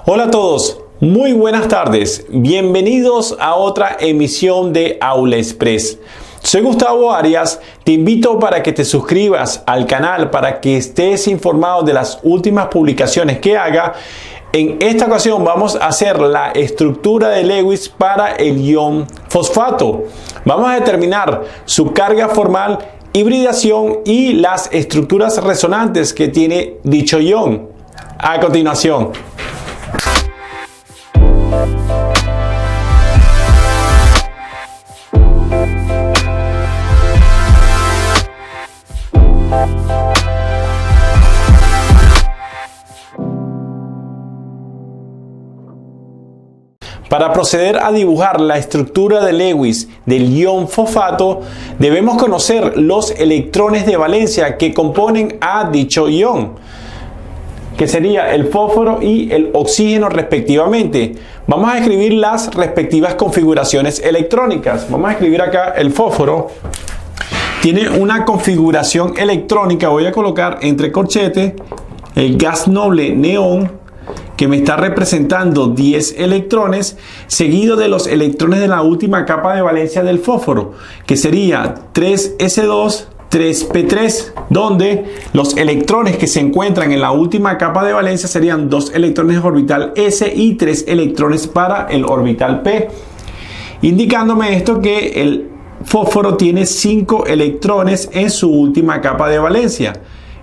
Hola a todos, muy buenas tardes. Bienvenidos a otra emisión de Aula Express. Soy Gustavo Arias, te invito para que te suscribas al canal para que estés informado de las últimas publicaciones que haga. En esta ocasión vamos a hacer la estructura de Lewis para el ion fosfato. Vamos a determinar su carga formal, hibridación y las estructuras resonantes que tiene dicho ion. A continuación. Para proceder a dibujar la estructura de Lewis del ion fosfato, debemos conocer los electrones de valencia que componen a dicho ion, que sería el fósforo y el oxígeno respectivamente. Vamos a escribir las respectivas configuraciones electrónicas. Vamos a escribir acá el fósforo. Tiene una configuración electrónica, voy a colocar entre corchetes el gas noble neón, que me está representando 10 electrones, seguido de los electrones de la última capa de valencia del fósforo, que sería 3s2, 3p3, donde los electrones que se encuentran en la última capa de valencia serían 2 electrones orbital s y 3 electrones para el orbital p, indicándome esto que el fósforo tiene 5 electrones en su última capa de valencia.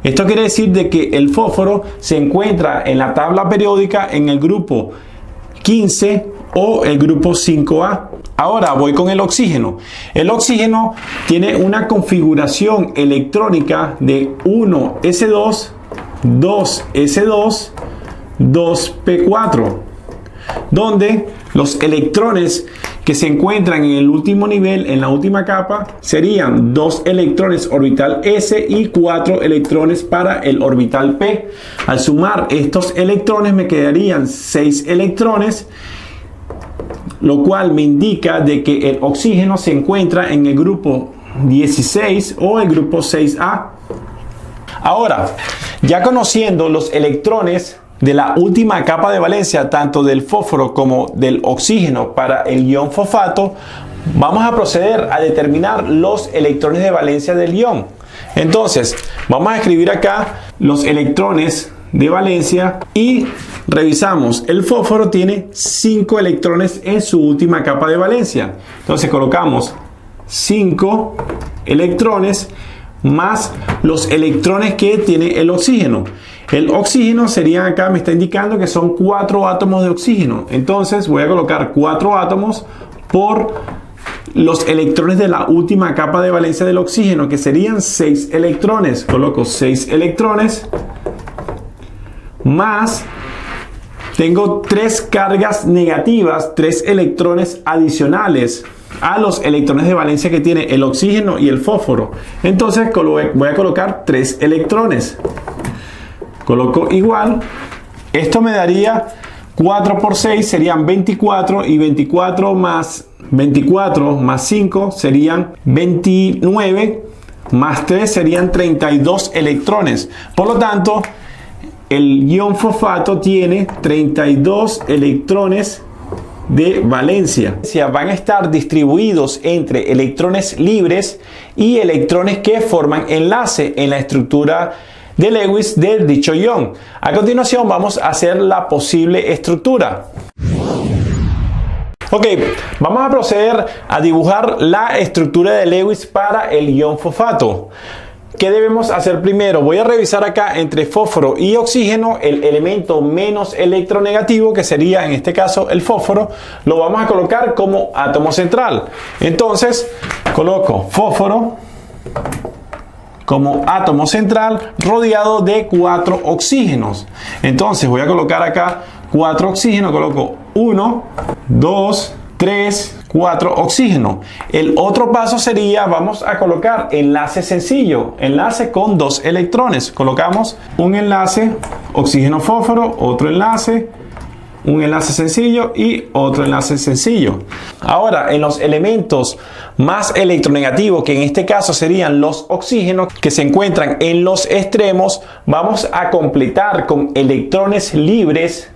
Esto quiere decir de que el fósforo se encuentra en la tabla periódica en el grupo 15 o el grupo 5A. Ahora voy con el oxígeno. El oxígeno tiene una configuración electrónica de 1s2, 2s2, 2p4, donde los electrones que se encuentran en el último nivel, en la última capa, serían 2 electrones orbital s y 4 electrones para el orbital p. Al sumar estos electrones me quedarían 6 electrones, lo cual me indica de que el oxígeno se encuentra en el grupo 16 o el grupo 6A. Ahora, ya conociendo los electrones de la última capa de valencia, tanto del fósforo como del oxígeno para el ion fosfato, vamos a proceder a determinar los electrones de valencia del ion. Entonces, vamos a escribir acá los electrones de valencia y revisamos. El fósforo tiene 5 electrones en su última capa de valencia. Entonces colocamos 5 electrones más los electrones que tiene el oxígeno. El oxígeno serían acá, me está indicando que son 4 átomos de oxígeno. Entonces voy a colocar 4 átomos por los electrones de la última capa de valencia del oxígeno, que serían 6 electrones. Coloco 6 electrones más, tengo 3 cargas negativas, 3 electrones adicionales a los electrones de valencia que tiene el oxígeno y el fósforo. Entonces voy a colocar 3 electrones. Coloco igual. Esto me daría 4 por 6 serían 24, y 24 más 5 serían 29, más 3 serían 32 electrones. Por lo tanto, el ion fosfato tiene 32 electrones de valencia. Van a estar distribuidos entre electrones libres y electrones que forman enlace en la estructura de Lewis de dicho ion. A continuación vamos a hacer la posible estructura. Ok, vamos a proceder a dibujar la estructura de Lewis para el ion fosfato. ¿Qué debemos hacer primero? Voy a revisar acá entre fósforo y oxígeno el elemento menos electronegativo, que sería en este caso el fósforo. Lo vamos a colocar como átomo central. Entonces coloco fósforo como átomo central rodeado de 4 oxígenos. Entonces voy a colocar acá 4 oxígenos, coloco 1, 2, 3, 4 oxígeno. El otro paso sería, vamos a colocar enlace sencillo, enlace con 2 electrones. Colocamos un enlace oxígeno fósforo, otro enlace, un enlace sencillo y otro enlace sencillo. Ahora, en los elementos más electronegativos, que en este caso serían los oxígenos que se encuentran en los extremos, vamos a completar con electrones libres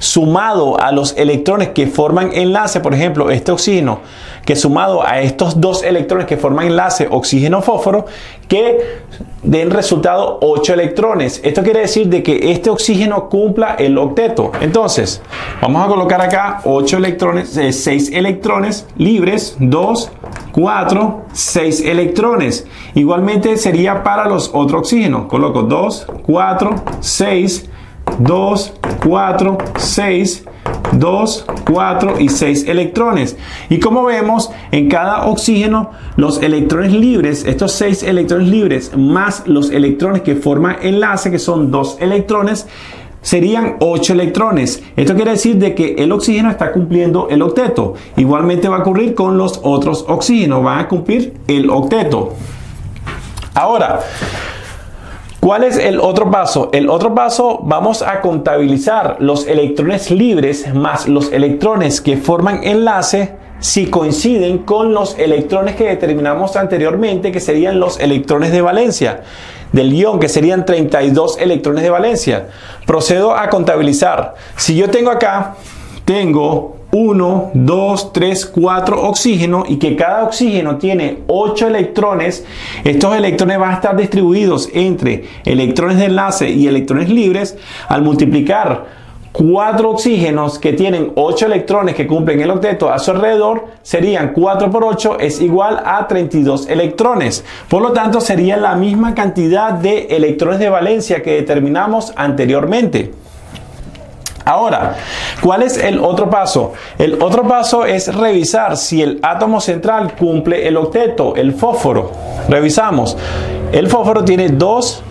sumado a los electrones que forman enlace, por ejemplo, este oxígeno, que sumado a estos dos electrones que forman enlace oxígeno-fósforo, que den resultado 8 electrones. Esto quiere decir de que este oxígeno cumpla el octeto. Entonces, vamos a colocar acá 8 electrones, 6 electrones libres, 2, 4, 6 electrones. Igualmente sería para los otros oxígenos. Coloco 2, 4, 6, 2, 4, 6, 2, 4 y 6 electrones. Y como vemos, en cada oxígeno, los electrones libres, estos 6 electrones libres, más los electrones que forman enlace, que son 2 electrones, serían 8 electrones. Esto quiere decir de que el oxígeno está cumpliendo el octeto. Igualmente va a ocurrir con los otros oxígenos, van a cumplir el octeto. Ahora, ¿cuál es el otro paso? El otro paso, vamos a contabilizar los electrones libres más los electrones que forman enlace si coinciden con los electrones que determinamos anteriormente, que serían los electrones de valencia del ion, que serían 32 electrones de valencia. Procedo a contabilizar. Si yo tengo acá, tengo 1, 2, 3, 4 oxígenos y que cada oxígeno tiene 8 electrones, estos electrones van a estar distribuidos entre electrones de enlace y electrones libres. Al multiplicar 4 oxígenos que tienen 8 electrones que cumplen el octeto a su alrededor, serían 4 por 8 es igual a 32 electrones. Por lo tanto, sería la misma cantidad de electrones de valencia que determinamos anteriormente. Ahora, ¿cuál es el otro paso? El otro paso es revisar si el átomo central cumple el octeto, el fósforo. Revisamos. El fósforo tiene dos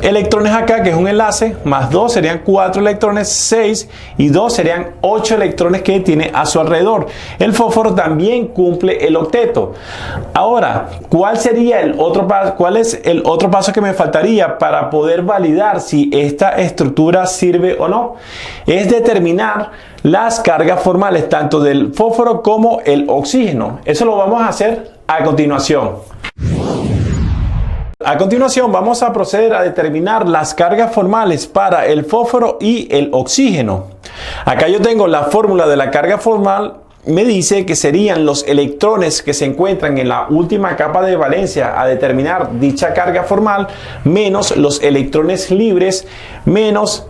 electrones acá, que es un enlace, más 2 serían 4 electrones, 6 y 2 serían 8 electrones que tiene a su alrededor. El fósforo también cumple el octeto. Ahora, ¿cuál sería el otro paso? ¿Cuál es el otro paso que me faltaría para poder validar si esta estructura sirve o no? Es determinar las cargas formales tanto del fósforo como el oxígeno. Eso lo vamos a hacer a continuación. A continuación vamos a proceder a determinar las cargas formales para el fósforo y el oxígeno. Acá yo tengo la fórmula de la carga formal. Me dice que serían los electrones que se encuentran en la última capa de valencia a determinar dicha carga formal, menos los electrones libres, menos,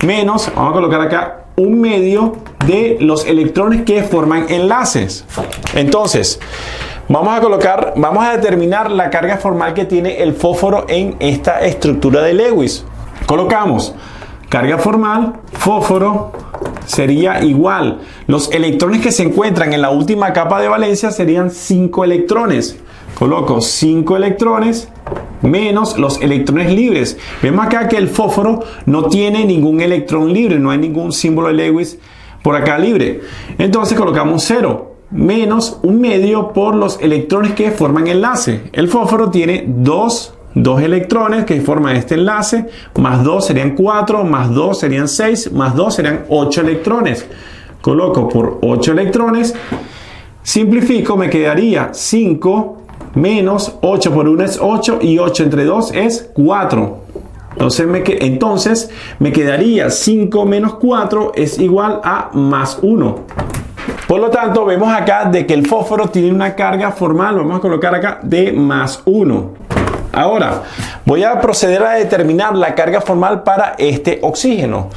vamos a colocar acá un medio de los electrones que forman enlaces. Entonces, vamos a determinar la carga formal que tiene el fósforo en esta estructura de Lewis. Colocamos carga formal, fósforo sería igual. Los electrones que se encuentran en la última capa de valencia serían 5 electrones. Coloco 5 electrones menos los electrones libres. Vemos acá que el fósforo no tiene ningún electrón libre, no hay ningún símbolo de Lewis por acá libre. Entonces colocamos 0. Menos un medio por los electrones que forman enlace. El fósforo tiene 2 electrones que forman este enlace, más 2 serían 4, más 2 serían 6, más 2 serían 8 electrones. Coloco por 8 electrones, simplifico, me quedaría 5 menos 8 por 1 es 8 y 8 entre 2 es 4. Entonces me quedaría 5 menos 4 es igual a más 1. Por lo tanto, vemos acá de que el fósforo tiene una carga formal, vamos a colocar acá, de más 1. Ahora, voy a proceder a determinar la carga formal para este oxígeno.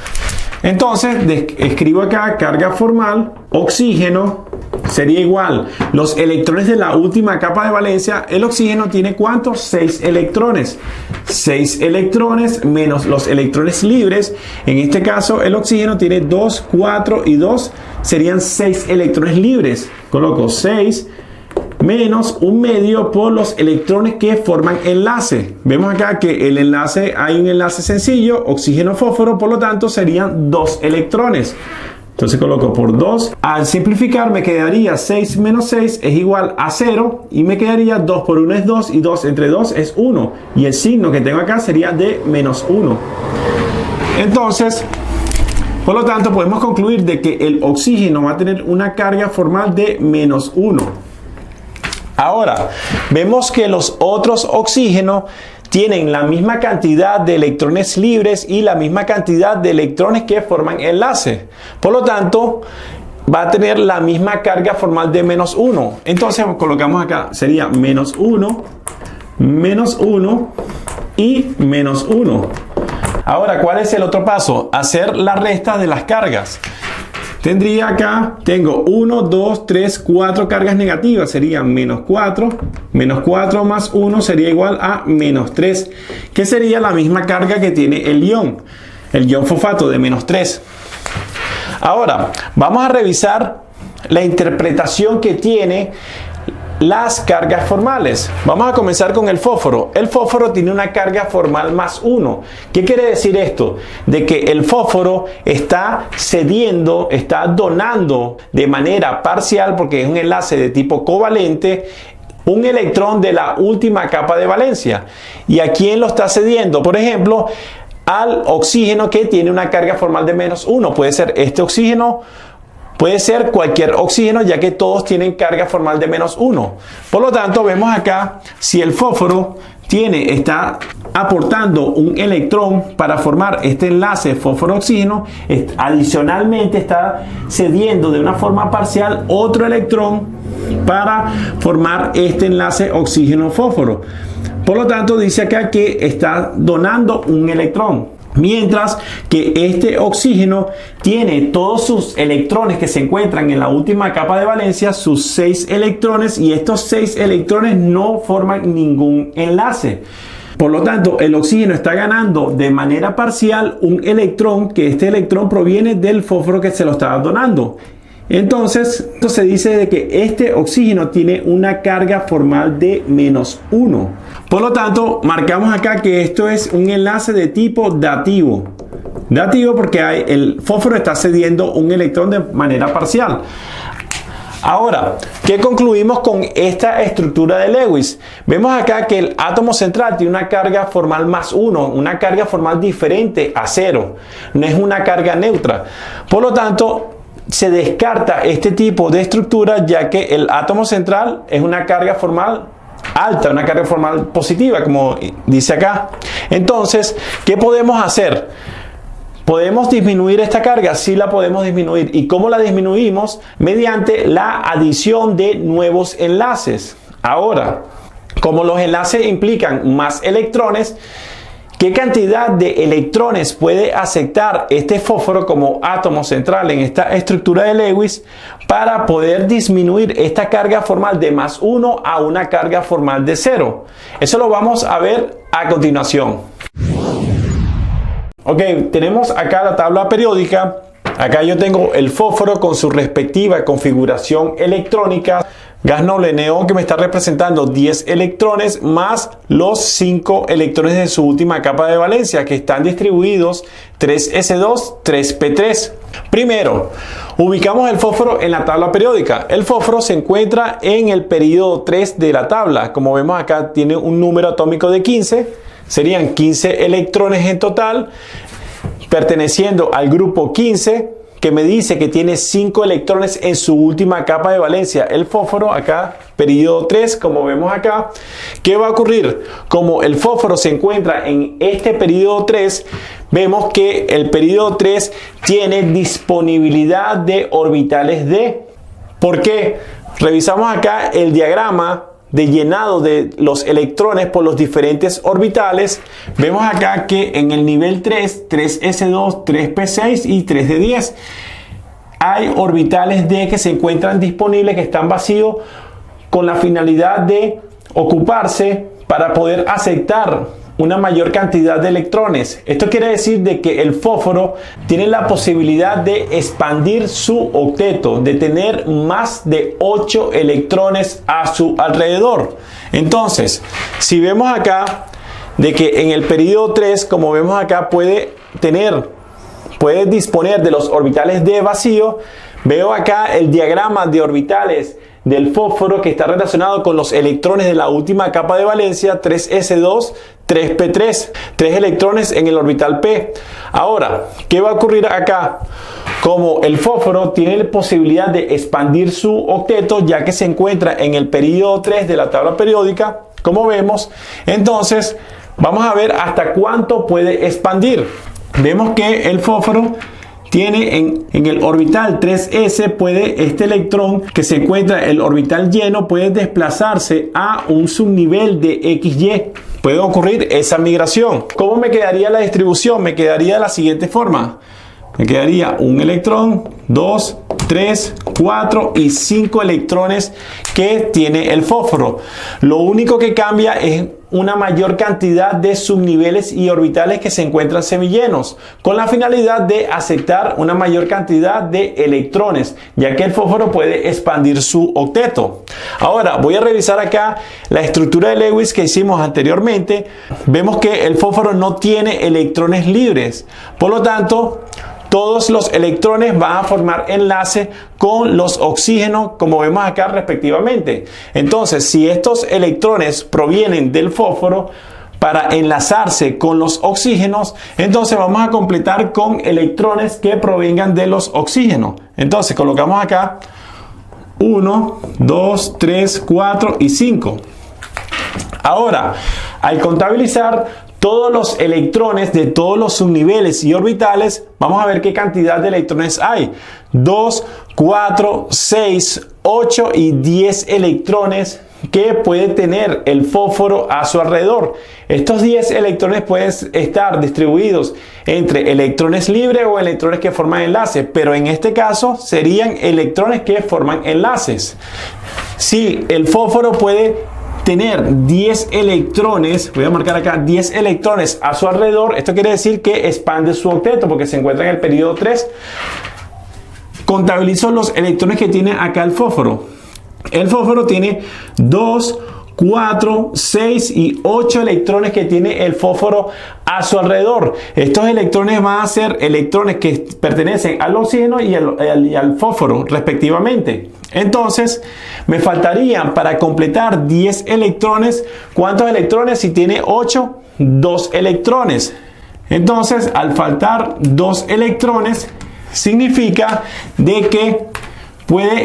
Entonces, escribo acá carga formal, oxígeno, sería igual. Los electrones de la última capa de valencia, el oxígeno tiene ¿cuántos? 6 electrones. 6 electrones menos los electrones libres. En este caso, el oxígeno tiene 2, 4 y 2. Serían 6 electrones libres. Coloco 6 menos un medio por los electrones que forman enlace. Vemos acá que el enlace, hay un enlace sencillo, oxígeno-fósforo, por lo tanto serían 2 electrones. Entonces coloco por 2. Al simplificar me quedaría 6 menos 6 es igual a 0 y me quedaría 2 por 1 es 2 y 2 entre 2 es 1. Y el signo que tengo acá sería de menos 1. Entonces, por lo tanto, podemos concluir de que el oxígeno va a tener una carga formal de menos 1. Ahora, vemos que los otros oxígenos tienen la misma cantidad de electrones libres y la misma cantidad de electrones que forman enlace. Por lo tanto, va a tener la misma carga formal de menos 1. Entonces colocamos acá, sería menos 1 y menos 1. Ahora, ¿cuál es el otro paso? Hacer la resta de las cargas. Tendría acá, tengo 1, 2, 3, 4 cargas negativas, serían menos 4. Menos 4 más 1 sería igual a menos 3, que sería la misma carga que tiene el ion fosfato de menos 3. Ahora, vamos a revisar la interpretación que tiene las cargas formales. Vamos a comenzar con el fósforo. El fósforo tiene una carga formal más 1. ¿Qué quiere decir esto? De que el fósforo está cediendo, está donando de manera parcial, porque es un enlace de tipo covalente, un electrón de la última capa de valencia. ¿Y a quién lo está cediendo? Por ejemplo, al oxígeno, que tiene una carga formal de menos 1. Puede ser este oxígeno, puede ser cualquier oxígeno, ya que todos tienen carga formal de menos 1. Por lo tanto, vemos acá, si el fósforo está aportando un electrón para formar este enlace fósforo-oxígeno, adicionalmente está cediendo de una forma parcial otro electrón para formar este enlace oxígeno-fósforo. Por lo tanto, dice acá que está donando un electrón. Mientras que este oxígeno tiene todos sus electrones que se encuentran en la última capa de valencia, sus 6 electrones, y estos 6 electrones no forman ningún enlace. Por lo tanto, el oxígeno está ganando de manera parcial un electrón, que este electrón proviene del fósforo que se lo está donando. Entonces, esto se dice de que este oxígeno tiene una carga formal de menos 1. Por lo tanto, marcamos acá que esto es un enlace de tipo dativo. Dativo porque el fósforo está cediendo un electrón de manera parcial. Ahora, ¿qué concluimos con esta estructura de Lewis? Vemos acá que el átomo central tiene una carga formal más 1, una carga formal diferente a 0. No es una carga neutra. Por lo tanto, se descarta este tipo de estructura, ya que el átomo central es una carga formal alta, una carga formal positiva, como dice acá. Entonces, ¿qué podemos hacer? ¿Podemos disminuir esta carga? Sí, la podemos disminuir. ¿Y cómo la disminuimos? Mediante la adición de nuevos enlaces. Ahora, como los enlaces implican más electrones, ¿qué cantidad de electrones puede aceptar este fósforo como átomo central en esta estructura de Lewis para poder disminuir esta carga formal de más 1 a una carga formal de 0? Eso lo vamos a ver a continuación. Ok, tenemos acá la tabla periódica. Acá yo tengo el fósforo con su respectiva configuración electrónica. Gas noble neón, que me está representando 10 electrones más los 5 electrones de su última capa de valencia, que están distribuidos 3s2, 3p3. Primero, ubicamos el fósforo en la tabla periódica. El fósforo se encuentra en el período 3 de la tabla. Como vemos acá, tiene un número atómico de 15. Serían 15 electrones en total, perteneciendo al grupo 15, que me dice que tiene 5 electrones en su última capa de valencia. El fósforo acá, periodo 3, como vemos acá. ¿Qué va a ocurrir? Como el fósforo se encuentra en este periodo 3, vemos que el periodo 3 tiene disponibilidad de orbitales D. ¿Por qué? Revisamos acá el diagrama de llenado de los electrones por los diferentes orbitales. Vemos acá que en el nivel 3, 3s2, 3p6 y 3d10, hay orbitales D que se encuentran disponibles, que están vacíos, con la finalidad de ocuparse para poder aceptar una mayor cantidad de electrones. Esto quiere decir de que el fósforo tiene la posibilidad de expandir su octeto, de tener más de 8 electrones a su alrededor. Entonces, si vemos acá de que en el periodo 3, como vemos acá, puede disponer de los orbitales D vacío. Veo acá el diagrama de orbitales del fósforo, que está relacionado con los electrones de la última capa de valencia, 3s2, 3p3, 3 electrones en el orbital P. Ahora, ¿qué va a ocurrir acá? Como el fósforo tiene la posibilidad de expandir su octeto, ya que se encuentra en el período 3 de la tabla periódica, como vemos, entonces vamos a ver hasta cuánto puede expandir. Vemos que el fósforo tiene en el orbital 3s, puede este electrón que se encuentra en el orbital lleno puede desplazarse a un subnivel de XY. Puede ocurrir esa migración. ¿Cómo me quedaría la distribución? Me quedaría de la siguiente forma. Me quedaría un electrón, 2, 3, 4 y 5 electrones que tiene el fósforo. Lo único que cambia es una mayor cantidad de subniveles y orbitales que se encuentran semillenos, con la finalidad de aceptar una mayor cantidad de electrones, ya que el fósforo puede expandir su octeto. Ahora voy a revisar acá la estructura de Lewis que hicimos anteriormente. Vemos que el fósforo no tiene electrones libres, por lo tanto todos los electrones van a formar enlace con los oxígenos, como vemos acá respectivamente. Entonces, si estos electrones provienen del fósforo para enlazarse con los oxígenos, entonces vamos a completar con electrones que provengan de los oxígenos. Entonces, colocamos acá 1, 2, 3, 4 y 5. Ahora, al contabilizar todos los electrones de todos los subniveles y orbitales, vamos a ver qué cantidad de electrones hay. 2, 4, 6, 8 y 10 electrones que puede tener el fósforo a su alrededor. Estos 10 electrones pueden estar distribuidos entre electrones libres o electrones que forman enlaces, pero en este caso serían electrones que forman enlaces. Si el fósforo puede tener 10 electrones, voy a marcar acá 10 electrones a su alrededor, esto quiere decir que expande su octeto porque se encuentra en el periodo 3. Contabilizo los electrones que tiene acá el fósforo. El fósforo tiene 2, 4, 6 y 8 electrones que tiene el fósforo a su alrededor. Estos electrones van a ser electrones que pertenecen al oxígeno y al fósforo respectivamente. Entonces me faltarían para completar 10 electrones. ¿Cuántos electrones? Si tiene 8, 2 electrones. Entonces al faltar 2 electrones significa de que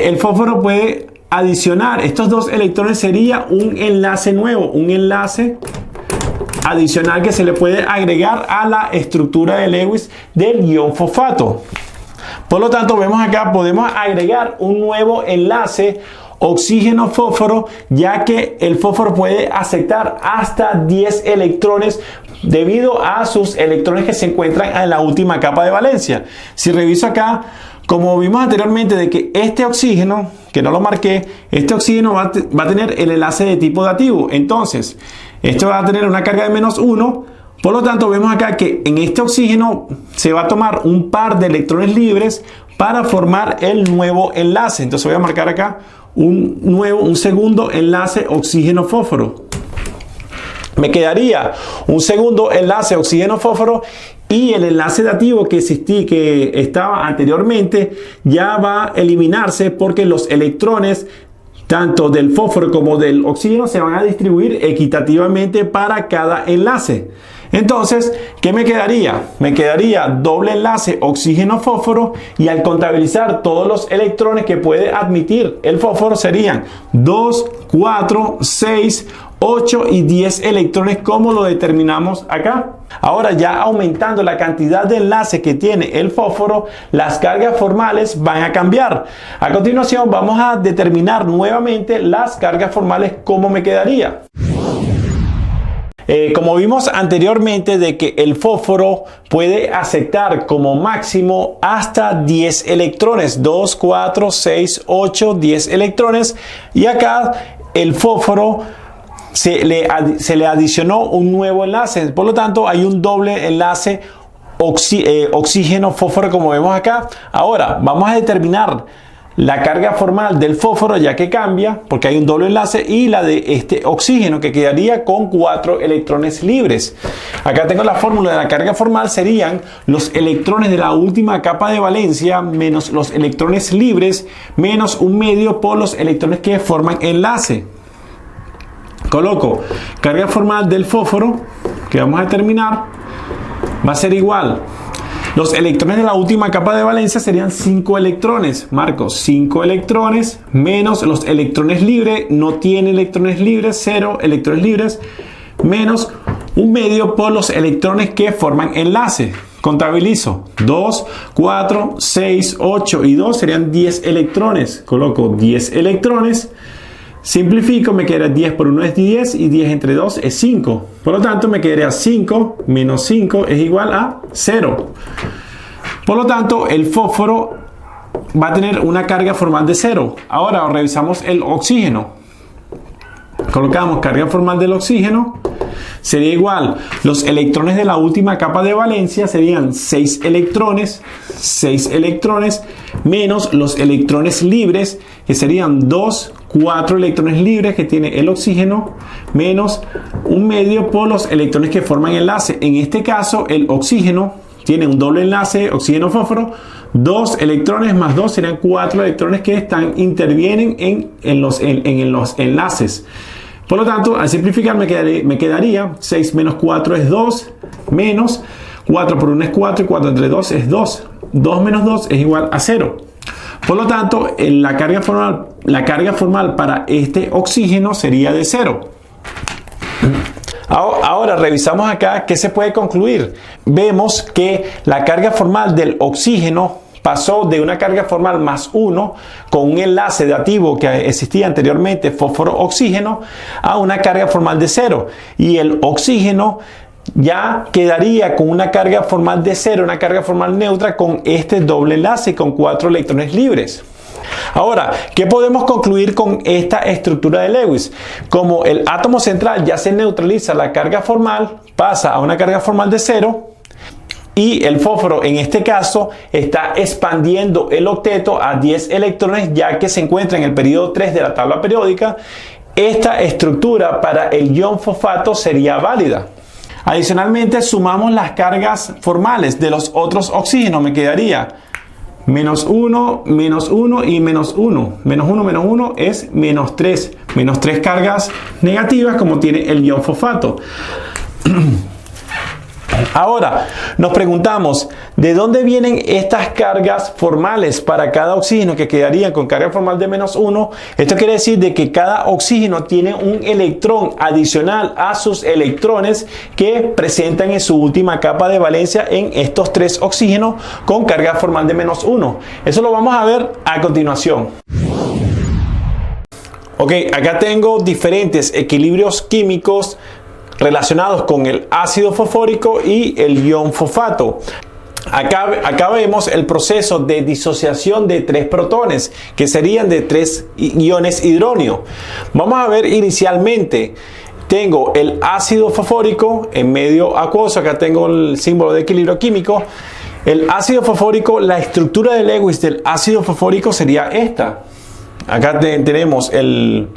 el fósforo puede adicionar estos 2 electrones, sería un enlace nuevo, un enlace adicional que se le puede agregar a la estructura de Lewis del ion fosfato. Por lo tanto, vemos acá, podemos agregar un nuevo enlace oxígeno-fósforo, ya que el fósforo puede aceptar hasta 10 electrones debido a sus electrones que se encuentran en la última capa de valencia. Si reviso acá, como vimos anteriormente de que este oxígeno, que no lo marqué, este oxígeno va a tener el enlace de tipo dativo. Entonces, esto va a tener una carga de -1. Por lo tanto, vemos acá que en este oxígeno se va a tomar un par de electrones libres para formar el nuevo enlace. Entonces voy a marcar acá un segundo enlace oxígeno-fósforo. Me quedaría un segundo enlace oxígeno-fósforo y el enlace dativo que estaba anteriormente ya va a eliminarse porque los electrones tanto del fósforo como del oxígeno se van a distribuir equitativamente para cada enlace. Entonces, ¿qué me quedaría? Me quedaría doble enlace oxígeno-fósforo y al contabilizar todos los electrones que puede admitir el fósforo serían 2, 4, 6, 8 y 10 electrones como lo determinamos acá. Ahora ya aumentando la cantidad de enlaces que tiene el fósforo, las cargas formales van a cambiar. A continuación vamos a determinar nuevamente las cargas formales, cómo me quedaría. Como vimos anteriormente de que el fósforo puede aceptar como máximo hasta 10 electrones, 2, 4, 6, 8, 10 electrones, y acá el fósforo se le adicionó un nuevo enlace, por lo tanto hay un doble enlace oxígeno-fósforo como vemos acá. Ahora vamos a determinar la carga formal del fósforo, ya que cambia porque hay un doble enlace, y la de este oxígeno, que quedaría con 4 electrones libres. Acá tengo la fórmula de la carga formal, serían los electrones de la última capa de valencia menos los electrones libres menos un medio por los electrones que forman enlace. Coloco carga formal del fósforo, que vamos a determinar, va a ser igual. Los electrones de la última capa de valencia serían 5 electrones. Marco 5 electrones menos los electrones libres. No tiene electrones libres, 0 electrones libres, menos 1 medio por los electrones que forman enlace. Contabilizo 2, 4, 6, 8 y 2 serían 10 electrones. Coloco 10 electrones. Simplifico, me quedaría 10 por 1 es 10 y 10 entre 2 es 5. Por lo tanto, me quedaría 5 menos 5 es igual a 0. Por lo tanto, el fósforo va a tener una carga formal de 0. Ahora revisamos el oxígeno. Colocamos carga formal del oxígeno. Sería igual, los electrones de la última capa de valencia serían 6 electrones menos los electrones libres, que serían 4 electrones libres que tiene el oxígeno, menos 1 medio por los electrones que forman enlace. En este caso, el oxígeno tiene un doble enlace, oxígeno-fósforo, 2 electrones más 2 serían 4 electrones que intervienen en los enlaces. Por lo tanto, al simplificar me quedaría 6 menos 4 es 2, menos 4 por 1 es 4 y 4 entre 2 es 2. 2 menos 2 es igual a 0. Por lo tanto, la carga formal para este oxígeno sería de 0. Ahora revisamos acá qué se puede concluir. Vemos que la carga formal del oxígeno pasó de una carga formal más 1 con un enlace dativo que existía anteriormente, fósforo-oxígeno, a una carga formal de 0. Y el oxígeno ya quedaría con una carga formal de 0, una carga formal neutra con este doble enlace con 4 electrones libres. Ahora, ¿qué podemos concluir con esta estructura de Lewis? Como el átomo central ya se neutraliza la carga formal, pasa a una carga formal de 0. Y el fósforo en este caso está expandiendo el octeto a 10 electrones ya que se encuentra en el periodo 3 de la tabla periódica. Esta estructura para el ion fosfato sería válida. Adicionalmente sumamos las cargas formales de los otros oxígenos. Me quedaría menos 1 y menos 1. Menos 1 es menos 3. Menos 3 cargas negativas como tiene el ion fosfato. Ahora, nos preguntamos, ¿de dónde vienen estas cargas formales para cada oxígeno que quedarían con carga formal de menos 1? Esto quiere decir de que cada oxígeno tiene un electrón adicional a sus electrones que presentan en su última capa de valencia en estos 3 oxígenos con carga formal de menos 1. Eso lo vamos a ver a continuación. Ok, acá tengo diferentes equilibrios químicos relacionados con el ácido fosfórico y el ion fosfato. Acá vemos el proceso de disociación de 3 protones, que serían de 3 iones hidróneo. Vamos a ver inicialmente, tengo el ácido fosfórico en medio acuoso, acá tengo el símbolo de equilibrio químico. El ácido fosfórico, la estructura de Lewis del ácido fosfórico sería esta. Acá tenemos el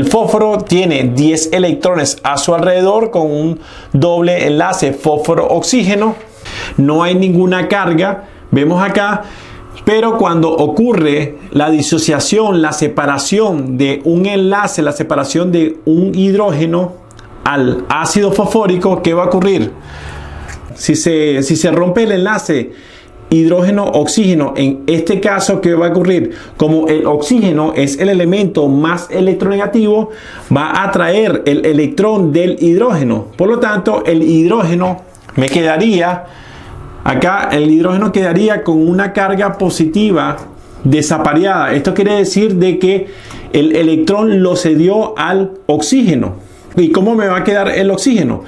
fósforo, tiene 10 electrones a su alrededor con un doble enlace fósforo-oxígeno. No hay ninguna carga, vemos acá, pero cuando ocurre la disociación, la separación de un enlace, la separación de un hidrógeno al ácido fosfórico, ¿qué va a ocurrir? Si se rompe el enlace hidrógeno-oxígeno, en este caso, ¿qué va a ocurrir? Como el oxígeno es el elemento más electronegativo, va a atraer el electrón del hidrógeno. Por lo tanto, el hidrógeno me quedaría, acá el hidrógeno quedaría con una carga positiva desapareada. Esto quiere decir de que el electrón lo cedió al oxígeno. ¿Y cómo me va a quedar el oxígeno?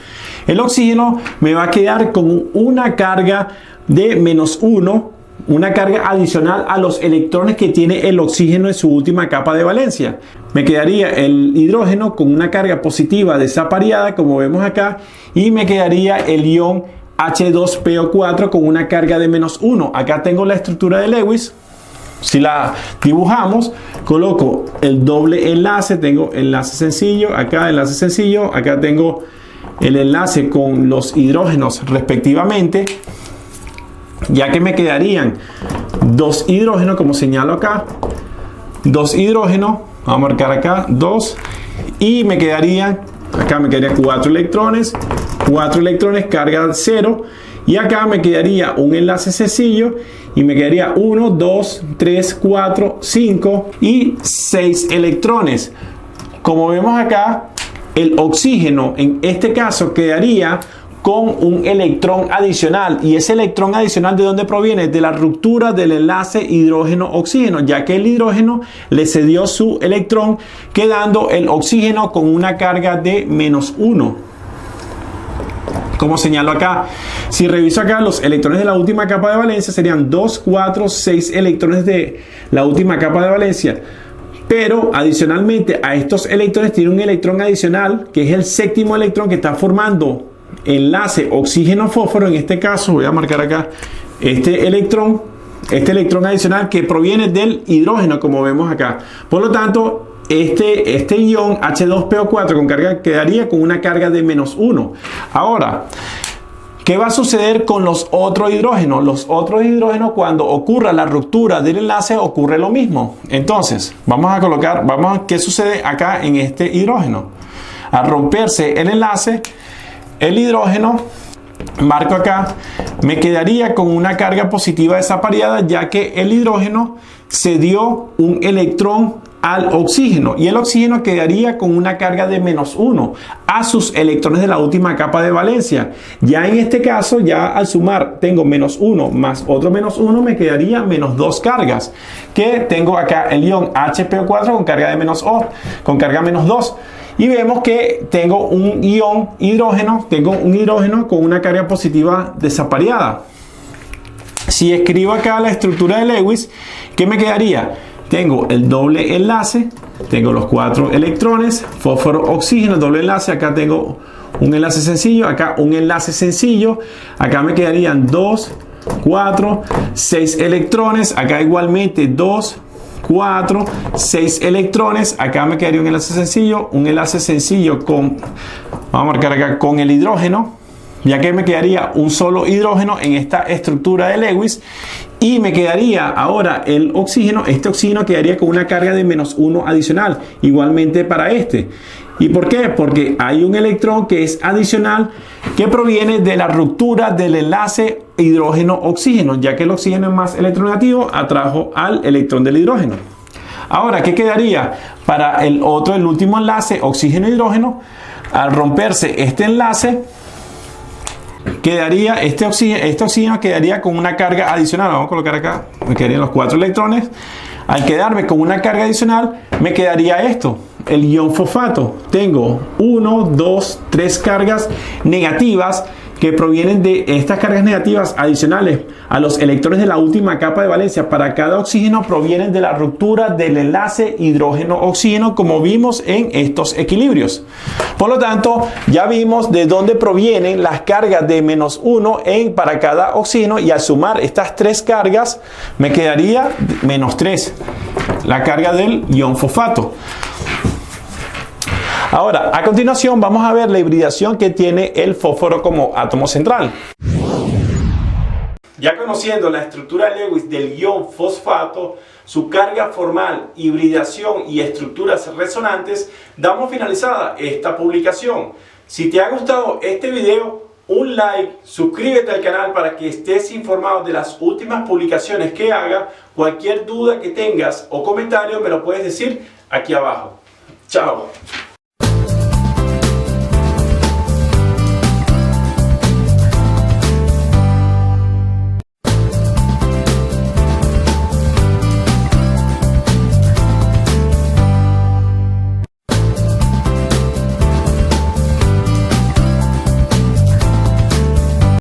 El oxígeno me va a quedar con una carga de menos 1, una carga adicional a los electrones que tiene el oxígeno en su última capa de valencia. Me quedaría el hidrógeno con una carga positiva desapareada, como vemos acá, y me quedaría el ion H2PO4 con una carga de menos 1. Acá tengo la estructura de Lewis. Si la dibujamos, coloco el doble enlace, tengo enlace sencillo, acá tengo el enlace con los hidrógenos respectivamente, ya que me quedarían 2 hidrógenos, como señalo acá, 2 hidrógenos, vamos a marcar acá 2, y me quedarían, acá me quedarían 4 electrones, carga 0, y acá me quedaría un enlace sencillo, y me quedaría 1, 2, 3, 4, 5 y 6 electrones. Como vemos acá, el oxígeno en este caso quedaría con un electrón adicional, y ese electrón adicional ¿de dónde proviene? De la ruptura del enlace hidrógeno-oxígeno, ya que el hidrógeno le cedió su electrón, quedando el oxígeno con una carga de -1. Como señalo acá, si reviso acá, los electrones de la última capa de valencia serían 2, 4, 6 electrones de la última capa de valencia. Pero adicionalmente a estos electrones tiene un electrón adicional, que es el séptimo electrón, que está formando enlace oxígeno-fósforo. En este caso voy a marcar acá este electrón adicional que proviene del hidrógeno, como vemos acá. Por lo tanto, este ion H2PO4 con carga quedaría con una carga de -1. Ahora, ¿qué va a suceder con los otros hidrógenos? Los otros hidrógenos, cuando ocurra la ruptura del enlace, ocurre lo mismo. Entonces, vamos a ¿qué sucede acá en este hidrógeno? Al romperse el enlace, el hidrógeno, marco acá, me quedaría con una carga positiva desapareada, ya que el hidrógeno cedió un electrón al oxígeno, y el oxígeno quedaría con una carga de -1 a sus electrones de la última capa de valencia. Ya en este caso, ya al sumar tengo -1 más otro -1, me quedaría -2 cargas, que tengo acá el ion HPO4 con carga de con carga -2. Y vemos que tengo un ion hidrógeno, con una carga positiva desapareada. Si escribo acá la estructura de Lewis, ¿qué me quedaría? Tengo el doble enlace, tengo los 4 electrones, fósforo, oxígeno, doble enlace. Acá tengo un enlace sencillo, acá un enlace sencillo. Acá me quedarían 2, 4, 6 electrones. Acá igualmente 2, 4, 6 electrones. Acá me quedaría un enlace sencillo con, vamos a marcar acá, con el hidrógeno, ya que me quedaría un solo hidrógeno en esta estructura de Lewis. Y me quedaría ahora el oxígeno. Este oxígeno quedaría con una carga de -1 adicional, igualmente para este. ¿Y por qué? Porque hay un electrón que es adicional, que proviene de la ruptura del enlace hidrógeno-oxígeno, ya que el oxígeno es más electronegativo, atrajo al electrón del hidrógeno. Ahora, ¿qué quedaría para el último enlace, oxígeno-hidrógeno? Al romperse este enlace, quedaría este oxígeno quedaría con una carga adicional. Vamos a colocar acá, me quedarían los 4 electrones. Al quedarme con una carga adicional, me quedaría esto, el ion fosfato. Tengo 1, 2, 3 cargas negativas que provienen de estas cargas negativas adicionales a los electrones de la última capa de valencia. Para cada oxígeno provienen de la ruptura del enlace hidrógeno-oxígeno, como vimos en estos equilibrios. Por lo tanto, ya vimos de dónde provienen las cargas de -1 para cada oxígeno, y al sumar estas 3 cargas me quedaría -3, la carga del ion fosfato. Ahora, a continuación vamos a ver la hibridación que tiene el fósforo como átomo central. Ya conociendo la estructura de Lewis del ion fosfato, su carga formal, hibridación y estructuras resonantes, damos finalizada esta publicación. Si te ha gustado este video, un like, suscríbete al canal para que estés informado de las últimas publicaciones que haga. Cualquier duda que tengas o comentario me lo puedes decir aquí abajo. Chao.